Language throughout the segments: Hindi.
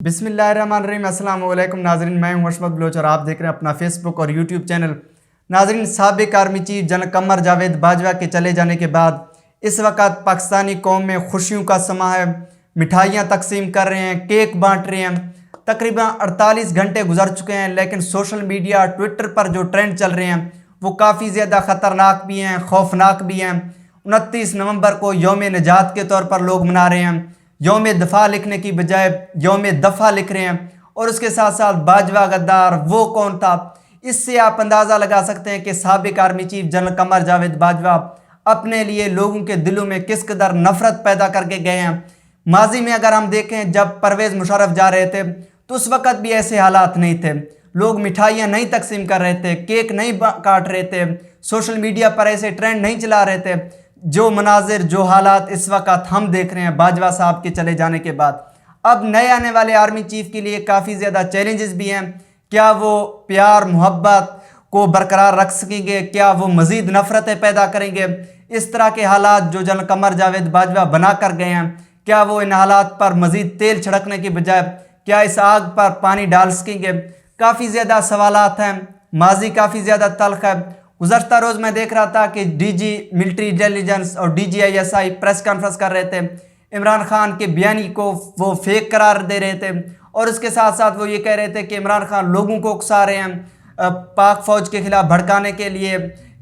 बिस्मिल्लाहिर्रहमानिर्रहीम। अस्सलाम वालेकुम नाज़रीन, मैं हूं अशमत बलोच और आप देख रहे हैं अपना फेसबुक और यूट्यूब चैनल। नाज़रीन, साबिक army chief general Qamar Javed Bajwa के चले जाने के बाद इस वक्त पाकिस्तानी कौम में खुशियों का समा है। मिठाइयाँ तकसीम कर रहे हैं, केक बांट रहे हैं। तकरीबन 48 घंटे गुजर चुके हैं, लेकिन सोशल मीडिया ट्विटर पर जो ट्रेंड चल रहे हैं वो काफ़ी ज़्यादा ख़तरनाक भी हैं, खौफनाक भी हैं। 29 नवंबर को यौम निजात के तौर पर लोग मना रहे हैं। यौम दफ़ा लिखने की बजाय यौम दफ़ा लिख रहे हैं। और उसके साथ साथ बाजवा गद्दार वो कौन था, इससे आप अंदाज़ा लगा सकते हैं कि साबिक army chief general Qamar Javed Bajwa अपने लिए लोगों के दिलों में किस कदर नफरत पैदा करके गए हैं। माजी में अगर हम देखें, जब परवेज़ मुशर्रफ जा रहे थे तो उस वक़्त भी ऐसे हालात नहीं थे। लोग मिठाइयाँ नहीं तकसीम कर रहे थे, केक नहीं काट रहे थे, सोशल मीडिया पर ऐसे ट्रेंड नहीं चला रहे थे। जो मनाजिर, जो हालात इस वक्त हम देख रहे हैं बाजवा साहब के चले जाने के बाद, अब नए आने वाले आर्मी चीफ के लिए काफ़ी ज़्यादा चैलेंजेस भी हैं। क्या वो प्यार मोहब्बत को बरकरार रख सकेंगे? क्या वो मज़ीद नफ़रतें पैदा करेंगे? इस तरह के हालात जो जनरल कमर जावेद बाजवा बना कर गए हैं, क्या वो इन हालात पर मज़ीद तेल छिड़कने की बजाय क्या इस आग पर पानी डाल सकेंगे? काफ़ी ज़्यादा सवालात हैं। माजी काफ़ी ज़्यादा तल्ख है। गुज़श्ता रोज़ मैं देख रहा था कि डीजी मिलिट्री इंटेलिजेंस और DGISI प्रेस कॉन्फ्रेंस कर रहे थे। इमरान खान के बयानी को वो फेक करार दे रहे थे और उसके साथ साथ वो ये कह रहे थे कि इमरान खान लोगों को उकसा रहे हैं पाक फ़ौज के ख़िलाफ़ भड़काने के लिए।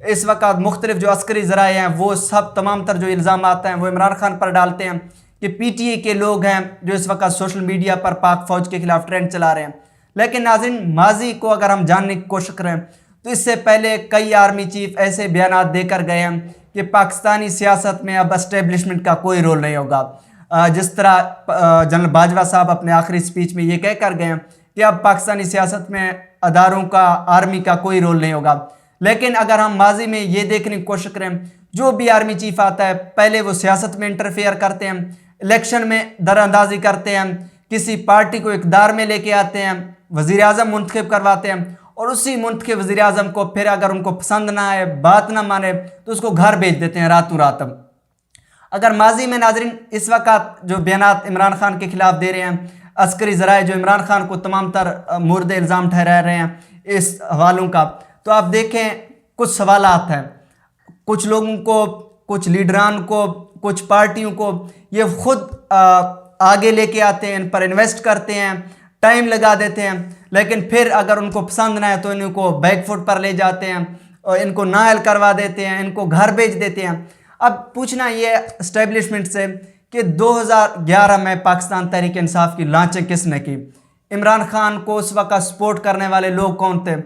इस वक्त मुख्तलिफ जो अस्करी ज़राए हैं वो सब तमाम तर जो इल्ज़ाम आते हैं वो इमरान खान पर डालते हैं कि PTA के लोग हैं जो इस वक्त सोशल मीडिया पर पाक फ़ौज के ख़िलाफ़ ट्रेंड चला रहे हैं। लेकिन नाज़रीन, माजी को अगर हम जानने की कोशिश करें तो इससे पहले कई आर्मी चीफ ऐसे बयान देकर गए हैं कि पाकिस्तानी सियासत में अब एस्टेब्लिशमेंट का कोई रोल नहीं होगा। जिस तरह जनरल बाजवा साहब अपने आखिरी स्पीच में ये कह कर गए हैं कि अब पाकिस्तानी सियासत में अदारों का, आर्मी का कोई रोल नहीं होगा। लेकिन अगर हम माजी में ये देखने की कोशिश करें, जो भी आर्मी चीफ आता है पहले वो सियासत में इंटरफेयर करते हैं, इलेक्शन में दरअंदाजी करते हैं, किसी पार्टी को इक़्तिदार में लेके आते हैं, वज़ीर आज़म मुंतखब करवाते हैं और उसी मुंतखब वज़ीर आज़म को फिर अगर उनको पसंद ना आए, बात ना माने तो उसको घर भेज देते हैं रातों रात। अगर माजी में नाजरीन इस वक्त जो बयानात इमरान खान के खिलाफ दे रहे हैं अस्करी ज़राए, जो इमरान खान को तमाम तर मुर्द इल्ज़ाम ठहरा रहे हैं इस हवालों का, तो आप देखें कुछ सवालात हैं। कुछ लोगों को, कुछ लीडरान को, कुछ पार्टियों को ये खुद आगे लेके आते हैं, इन पर इन्वेस्ट करते हैं, टाइम लगा देते हैं, लेकिन फिर अगर उनको पसंद ना है तो इनको बैकफुट पर ले जाते हैं और इनको नाअहल करवा देते हैं, इनको घर भेज देते हैं। अब पूछना ये एस्टेब्लिशमेंट से कि 2011 में पाकिस्तान तहरीक इंसाफ की लांचिंग किसने की? इमरान खान को उस वक्त सपोर्ट करने वाले लोग कौन थे?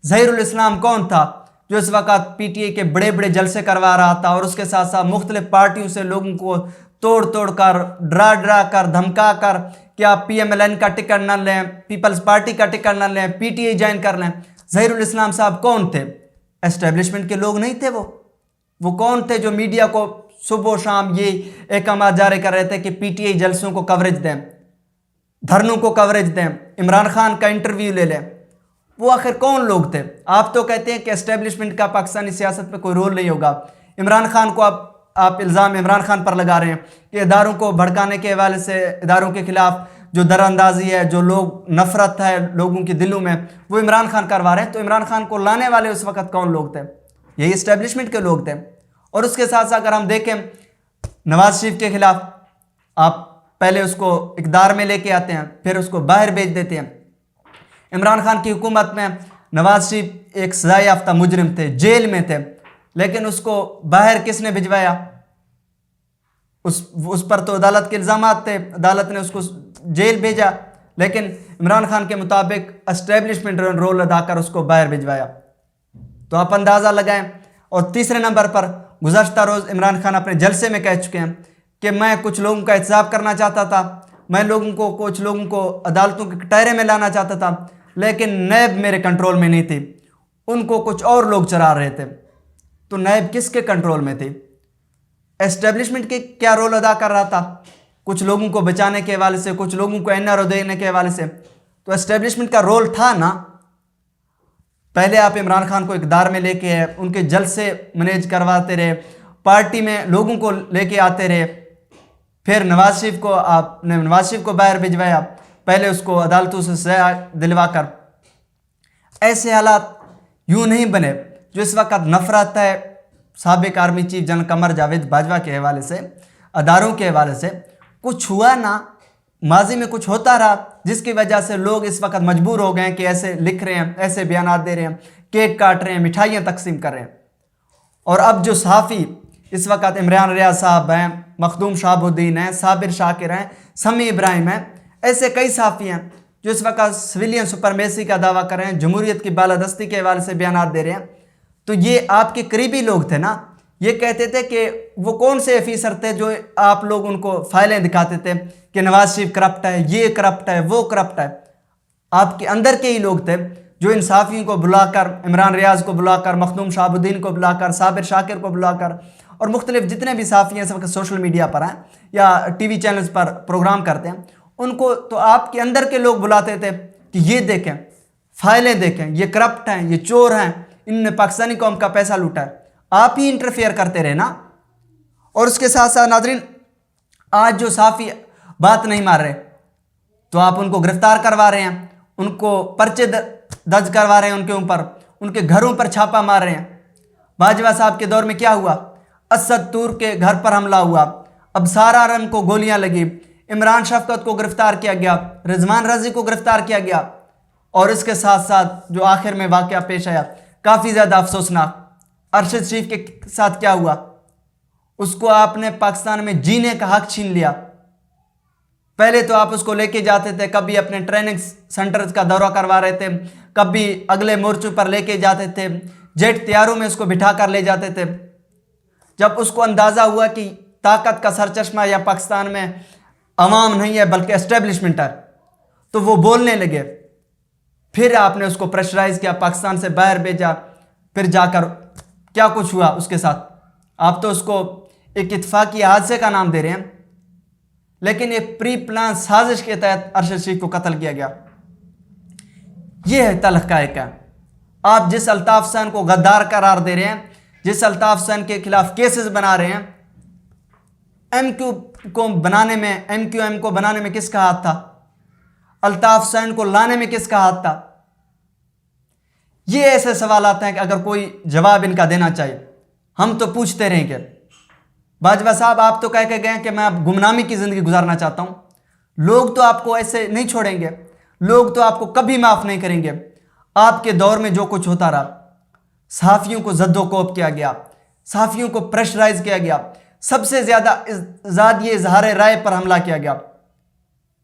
ज़हीरुल इस्लाम कौन था जो इस वक्त PTA के बड़े बड़े जलसे करवा रहा था और उसके साथ साथ मुख्तलिफ पार्टियों से लोगों को तोड़ तोड़ कर, डरा कर, धमका कर कि आप PMLN का टिकट न लें, पीपल्स पार्टी का टिकट न लें, PTA ज्वाइन कर लें। ज़हीरुल इस्लाम साहब कौन थे? एस्टेब्लिशमेंट के लोग नहीं थे। वो कौन थे जो मीडिया को सुबह शाम ये अहकाम जारी कर रहे थे कि PTA जलसों को कवरेज दें, धरनों को कवरेज दें, इमरान खान का इंटरव्यू ले लें? वो आखिर कौन लोग थे? आप तो कहते हैं कि एस्टेब्लिशमेंट का पाकिस्तानी सियासत में कोई रोल नहीं होगा। इमरान खान को आप इल्ज़ाम इमरान खान पर लगा रहे हैं कि इदारों को भड़काने के हवाले से, इदारों के खिलाफ जो दरअंदाजी है, जो लोग नफरत है लोगों के दिलों में, वो इमरान खान करवा रहे हैं। तो इमरान खान को लाने वाले उस वक्त कौन लोग थे? यही एस्टेब्लिशमेंट के लोग थे। और उसके साथ साथ अगर हम देखें नवाज शरीफ के खिलाफ, आप पहले उसको इक़्तिदार में लेके आते हैं, फिर उसको बाहर भेज देते हैं। इमरान खान की हुकूमत में नवाज शरीफ एक सज़ा याफ्ता मुजरिम थे, जेल में थे, लेकिन उसको बाहर किसने भिजवाया? उस पर तो अदालत के इल्ज़ामात थे, अदालत ने उसको जेल भेजा, लेकिन इमरान खान के मुताबिक एस्टेब्लिशमेंट रोल अदा कर उसको बाहर भिजवाया। तो आप अंदाज़ा लगाएं। और तीसरे नंबर पर गुज़श्ता रोज़ इमरान खान अपने जलसे में कह चुके हैं कि मैं कुछ लोगों का एहतसाब करना चाहता था, मैं कुछ लोगों को अदालतों के कटहरे में लाना चाहता था, लेकिन नैब मेरे कंट्रोल में नहीं थी, उनको कुछ और लोग चला रहे थे। तो नैब किसके कंट्रोल में थी? एस्टेब्लिशमेंट के क्या रोल अदा कर रहा था? कुछ लोगों को बचाने के हवाले से, कुछ लोगों को NRO देने के हवाले से। तो एस्टेब्लिशमेंट का रोल था ना। पहले आप इमरान खान को इक़्तिदार में लेके आए, उनके जलसे मैनेज करवाते रहे, पार्टी में लोगों को लेके आते रहे, फिर नवाज शरीफ को बाहर भिजवाया, पहले उसको अदालतों से सजा दिलवा कर। ऐसे हालात यूँ नहीं बने जो इस वक्त नफरत है साबिक army chief general Qamar Javed Bajwa के हवाले से, अदारों के हवाले से। कुछ हुआ ना, माजी में कुछ होता रहा जिसकी वजह से लोग इस वक्त मजबूर हो गए कि ऐसे लिख रहे हैं, ऐसे बयान दे रहे हैं, केक काट रहे हैं, मिठाइयाँ तकसीम कर रहे हैं। और अब जो सहाफ़ी इस वक्त इमरान रियाज साहब हैं, मखदूम शहाबुद्दीन हैं, साबिर शाकिर हैं, समी इब्राहिम हैं, ऐसे कई सहाफ़ी हैं जो इस वक्त सिविलियन सुपरमेसी का दावा कर रहे हैं, जमहूरियत की बालादस्ती के हवाले से बयान दे रहे हैं। तो ये आपके करीबी लोग थे ना, ये कहते थे कि वो कौन से अफीसर थे जो आप लोग उनको फाइलें दिखाते थे कि नवाज शरीफ करप्ट है, ये करप्ट है, वो करप्ट है। आपके अंदर के ही लोग थे जो इन सहाफ़ियों को बुलाकर, इमरान रियाज को बुलाकर, मखदूम शहाबुद्दीन को बुलाकर, साबिर शाकिर को बुलाकर और मुख्तलिफ जितने भी सहाफ़ी इस वक्त सोशल मीडिया पर हैं या टीवी चैनल्स पर प्रोग्राम करते हैं, उनको तो आपके अंदर के लोग बुलाते थे कि ये देखें, फाइलें देखें, ये करप्ट हैं, ये चोर हैं, इनने पाकिस्तानी कौम का पैसा लूटा है। आप ही इंटरफेयर करते रहे ना। और उसके साथ साथ नाजरीन, आज जो सहाफ़ी बात नहीं मार रहे तो आप उनको गिरफ्तार करवा रहे हैं, उनको पर्चे दर्ज करवा रहे हैं उनके ऊपर, उनके घरों पर छापा मार रहे हैं। बाजवा साहब के दौर में क्या हुआ? असद तूर के घर पर हमला हुआ, अब सारा रन को गोलियां लगी, इमरान शफकत को गिरफ्तार किया गया, रिजवान रजी को गिरफ्तार किया गया। और इसके साथ साथ जो आखिर में वाकया पेश आया काफ़ी ज़्यादा अफसोसनाक, अरशद शरीफ के साथ क्या हुआ? उसको आपने पाकिस्तान में जीने का हक छीन लिया। पहले तो आप उसको लेके जाते थे, कभी अपने ट्रेनिंग सेंटर्स का दौरा करवा रहे थे, कभी अगले मोर्चों पर लेके जाते थे, जेट तैयारों में उसको बिठा कर ले जाते थे। जब उसको अंदाज़ा हुआ कि ताकत का सरचश्मा या पाकिस्तान में अवाम नहीं है बल्कि एस्टेब्लिशमेंट है, तो वो बोलने लगे। फिर आपने उसको प्रेशराइज किया, पाकिस्तान से बाहर भेजा। फिर जाकर क्या कुछ हुआ उसके साथ? आप तो उसको एक इत्तफाकी हादसे का नाम दे रहे हैं, लेकिन एक प्री प्लान साजिश के तहत अरशद शरीफ को कत्ल किया गया। यह है तल्ख का एक है। आप जिस अल्ताफ हुसैन को गद्दार करार दे रहे हैं, जिस अल्ताफ हुसैन के खिलाफ केसेस बना रहे हैं, एमक्यू को बनाने में, एमक्यूएम को बनाने में किसका हाथ था? अल्ताफ हुसैन को लाने में किसका हाथ था? ये ऐसे सवाल आते हैं कि अगर कोई जवाब इनका देना चाहिए, हम तो पूछते रहेंगे। बाजवा साहब, आप तो कह के गए कि मैं अब गुमनामी की ज़िंदगी गुजारना चाहता हूँ। लोग तो आपको ऐसे नहीं छोड़ेंगे, लोग तो आपको कभी माफ़ नहीं करेंगे। आपके दौर में जो कुछ होता रहा, सहाफ़ियों को जद्दोकोब किया गया, सहाफ़ियों को प्रेशराइज किया गया, सबसे ज़्यादा आज़ादी इज़हार राय पर हमला किया गया।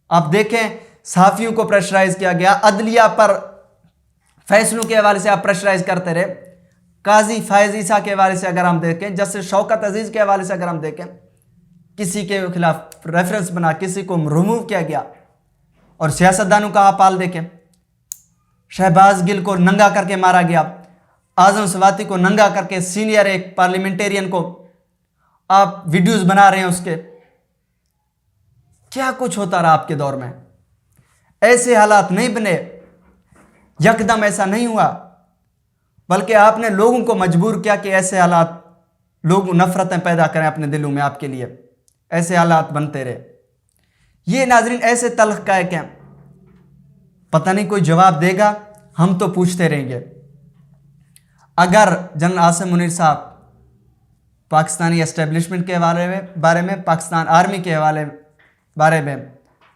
आप देखें, सहाफ़ियों को प्रेशराइज किया गया, अदलिया पर फैसलों के हवाले से आप प्रेशराइज करते रहे। काजी फायज ईसा के हवाले से अगर हम देखें, जस्टिस शौकत अजीज़ के हवाले से अगर हम देखें, किसी के खिलाफ रेफरेंस बना, किसी को रिमूव किया गया। और सियासतदानों का आप हाल देखें, शहबाज गिल को नंगा करके मारा गया, आजम सवाती को नंगा करके, सीनियर एक पार्लियामेंटेरियन को आप वीडियोस बना रहे हैं उसके। क्या कुछ होता रहा आपके दौर में। ऐसे हालात नहीं बने, यकदम ऐसा नहीं हुआ, बल्कि आपने लोगों को मजबूर किया कि ऐसे हालात, लोग नफरतें पैदा करें अपने दिलों में आपके लिए, ऐसे हालात बनते रहे। ये नाजरीन ऐसे तल्ख का है क्या, पता नहीं कोई जवाब देगा, हम तो पूछते रहेंगे। अगर जनरल आसिम मुनीर साहब पाकिस्तानी एस्टेब्लिशमेंट के बारे में, पाकिस्तान आर्मी के बारे में,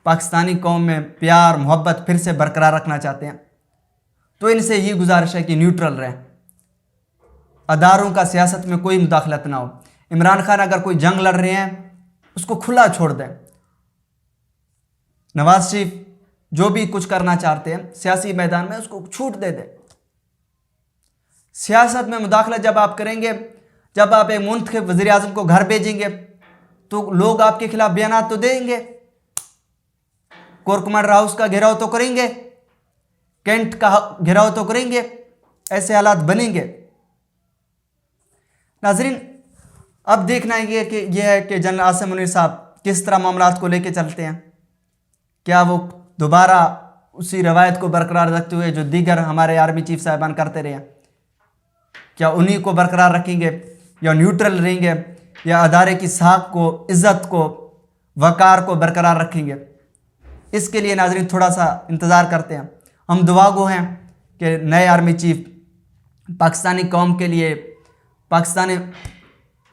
पाकिस्तानी कौम में प्यार मोहब्बत फिर से बरकरार रखना चाहते हैं, तो इनसे ये गुजारिश है कि न्यूट्रल रहें, अदारों का सियासत में कोई मुदाखलत ना हो। इमरान खान अगर कोई जंग लड़ रहे हैं उसको खुला छोड़ दें। नवाज शरीफ जो भी कुछ करना चाहते हैं सियासी मैदान में, उसको छूट दे दें। सियासत में मुदाखलत जब आप करेंगे, जब आप एक मुंतखब वज़ीर आज़म को घर भेजेंगे, तो लोग आपके खिलाफ बयान तो देंगे, कोर कमांडर हाउस का घेराव तो करेंगे, कैंट का घेराव तो करेंगे, ऐसे हालात बनेंगे। नाजरीन, अब देखना है कि यह है कि जनरल आसिम मुनीर साहब किस तरह मामलात को लेके चलते हैं। क्या वो दोबारा उसी रवायत को बरकरार रखते हुए जो दीगर हमारे आर्मी चीफ साहिबान करते रहे हैं, क्या उन्हीं को बरकरार रखेंगे या न्यूट्रल रहेंगे, या अदारे की साख को, इज़्ज़त को, वक़ार को बरकरार रखेंगे? इसके लिए नाज़रीन थोड़ा सा इंतज़ार करते हैं। हम दुआ गो हैं कि नए आर्मी चीफ पाकिस्तानी कौम के लिए, पाकिस्तानी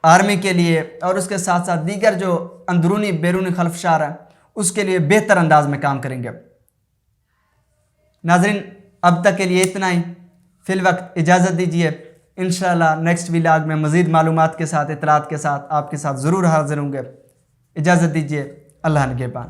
आर्मी के लिए और उसके साथ साथ दीगर जो अंदरूनी बैरूनी खलफशार है उसके लिए बेहतर अंदाज में काम करेंगे। नाज़रीन अब तक के लिए इतना ही। फिल वक्त इजाज़त दीजिए। इंशाअल्लाह नेक्स्ट व्लॉग में मज़ीद मालूमात के साथ, इतलात के साथ आपके साथ ज़रूर हाज़िर होंगे। इजाज़त दीजिए। अल्लाह निगहबान।